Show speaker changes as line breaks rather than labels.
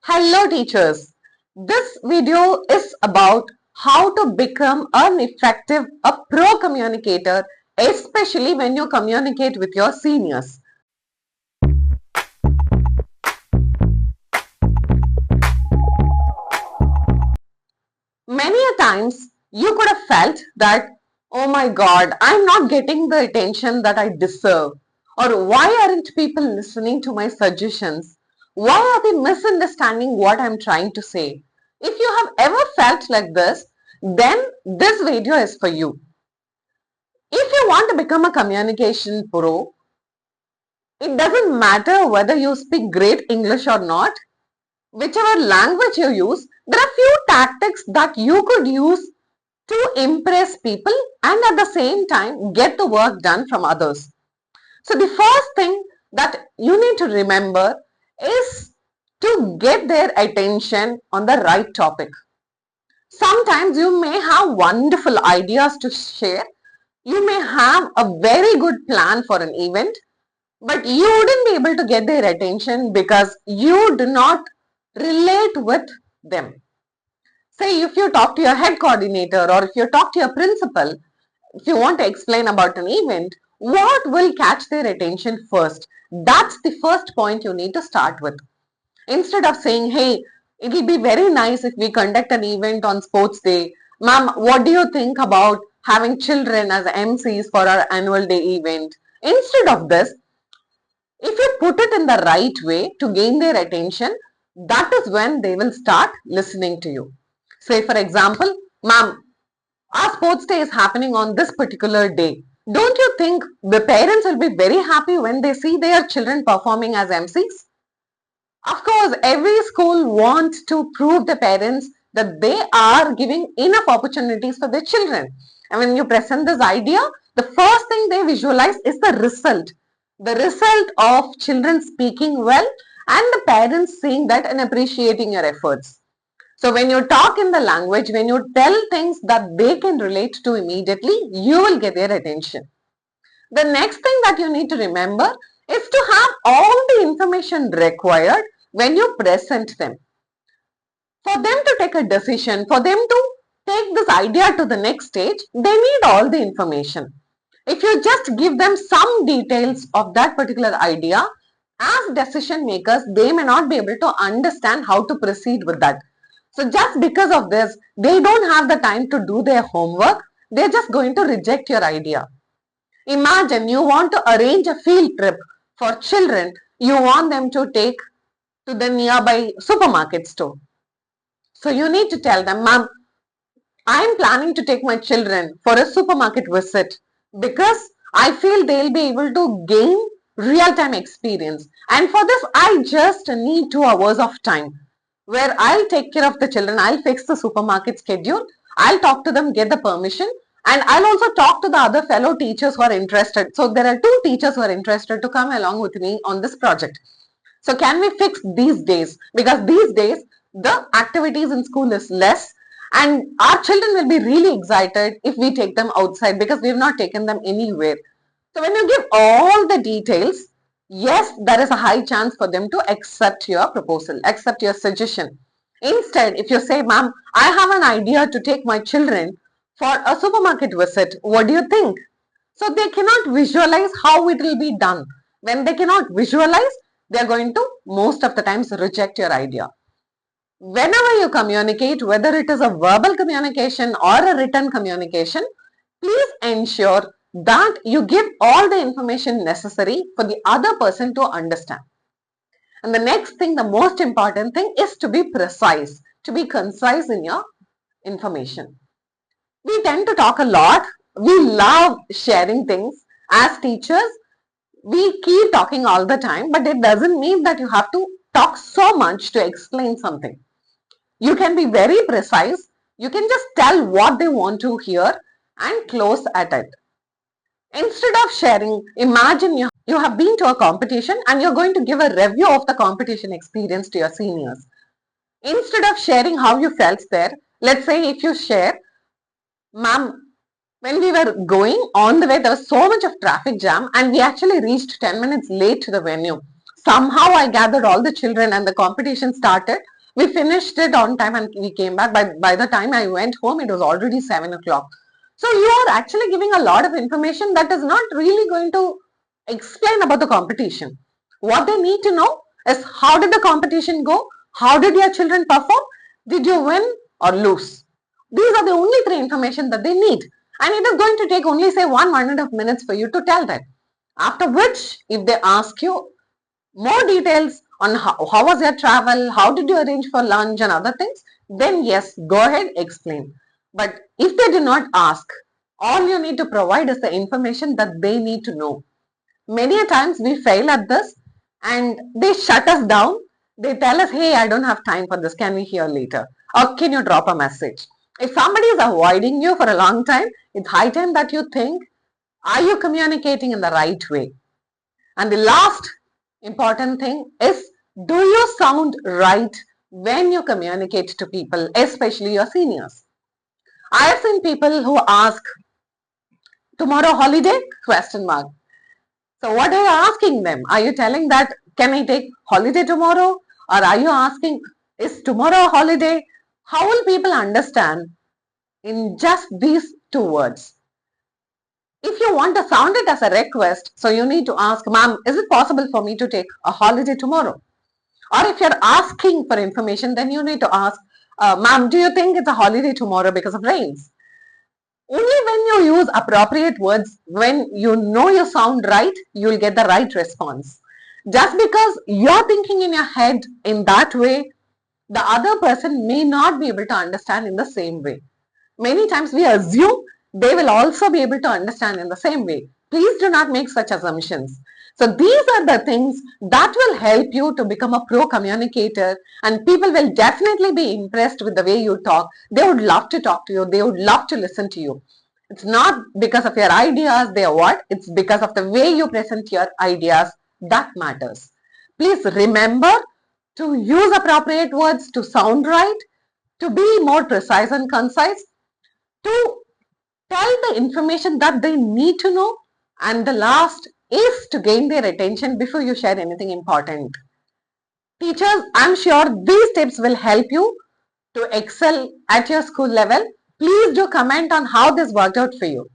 Hello teachers, this video is about how to become an effective, a pro communicator, especially when you communicate with your seniors. Many a times you could have felt that, oh my god, I'm not getting the attention that I deserve. Or why aren't people listening to my suggestions? Why are they misunderstanding what I'm trying to say? If you have ever felt like this, then this video is for you. If you want to become a communication pro, it doesn't matter whether you speak great English or not. Whichever language you use, there are few tactics that you could use to impress people and at the same time get the work done from others. So the first thing that you need to remember is to get their attention on the right topic. Sometimes you may have wonderful ideas to share. You may have a very good plan for an event, but you wouldn't be able to get their attention because you do not relate with them. Say if you talk to your head coordinator or if you talk to your principal, if you want to explain about an event, what will catch their attention first? That's the first point you need to start with. Instead of saying, hey, it will be very nice if we conduct an event on sports day. Ma'am, what do you think about having children as MCs for our annual day event? Instead of this, if you put it in the right way to gain their attention, that is when they will start listening to you. Say, for example, ma'am, our sports day is happening on this particular day. Don't you think the parents will be very happy when they see their children performing as MCs? Of course, every school wants to prove the parents that they are giving enough opportunities for their children. And when you present this idea, the first thing they visualize is the result. The result of children speaking well and the parents seeing that and appreciating your efforts. So when you talk in the language, when you tell things that they can relate to immediately, you will get their attention. The next thing that you need to remember is to have all the information required when you present them. For them to take a decision, for them to take this idea to the next stage, they need all the information. If you just give them some details of that particular idea, as decision makers, they may not be able to understand how to proceed with that. So just because of this, they don't have the time to do their homework. They're just going to reject your idea. Imagine you want to arrange a field trip for children. You want them to take to the nearby supermarket store. So you need to tell them, ma'am, I'm planning to take my children for a supermarket visit because I feel they'll be able to gain real-time experience. And for this, I just need 2 hours of time where I'll take care of the children. I'll fix the supermarket schedule. I'll talk to them, get the permission. And I'll also talk to the other fellow teachers who are interested. So there are 2 teachers who are interested to come along with me on this project. So can we fix these days? Because these days, the activities in school is less and our children will be really excited if we take them outside because we have not taken them anywhere. So when you give all the details, yes, there is a high chance for them to accept your proposal, accept your suggestion. Instead, if you say, ma'am, I have an idea to take my children for a supermarket visit, what do you think? So they cannot visualize how it will be done. When they cannot visualize, they are going to most of the times reject your idea. Whenever you communicate, whether it is a verbal communication or a written communication, please ensure that you give all the information necessary for the other person to understand. And the next thing, the most important thing is to be precise, to be concise in your information. We tend to talk a lot. We love sharing things. As teachers, we keep talking all the time, but it doesn't mean that you have to talk so much to explain something. You can be very precise. You can just tell what they want to hear and close at it. Instead of sharing, imagine you have been to a competition and you're going to give a review of the competition experience to your seniors. Instead of sharing how you felt there, let's say if you share, ma'am, when we were going on the way, there was so much of traffic jam and we actually reached 10 minutes late to the venue. Somehow I gathered all the children and the competition started. We finished it on time and we came back. By the time I went home, it was already 7 o'clock. So you are actually giving a lot of information that is not really going to explain about the competition. What they need to know is how did the competition go? How did your children perform? Did you win or lose? These are the only three information that they need. And it is going to take only say 1.5 minutes for you to tell them. After which, if they ask you more details on how was your travel, how did you arrange for lunch and other things, then yes, go ahead, explain. But if they do not ask, all you need to provide is the information that they need to know. Many a times we fail at this and they shut us down. They tell us, hey, I don't have time for this. Can we hear later? Or can you drop a message? If somebody is avoiding you for a long time, it's high time that you think, are you communicating in the right way? And the last important thing is, do you sound right when you communicate to people, especially your seniors? I have seen people who ask, tomorrow holiday? Question mark. So what are you asking them? Are you telling that, can I take holiday tomorrow? Or are you asking, is tomorrow a holiday? How will people understand in just these two words? If you want to sound it as a request, so you need to ask, ma'am, is it possible for me to take a holiday tomorrow? Or if you're asking for information, then you need to ask, ma'am, do you think it's a holiday tomorrow because of rains? Only when you use appropriate words, when you know you sound right, you'll get the right response. Just because you're thinking in your head in that way, the other person may not be able to understand in the same way. Many times we assume they will also be able to understand in the same way. Please do not make such assumptions. So these are the things that will help you to become a pro communicator, and people will definitely be impressed with the way you talk. They would love to talk to you. They would love to listen to you. It's not because of your ideas they are what, it's because of the way you present your ideas that matters. Please remember to use appropriate words, to sound right, to be more precise and concise, to tell the information that they need to know, and the last is to gain their attention before you share anything important. Teachers, I'm sure these tips will help you to excel at your school level. Please do comment on how this worked out for you.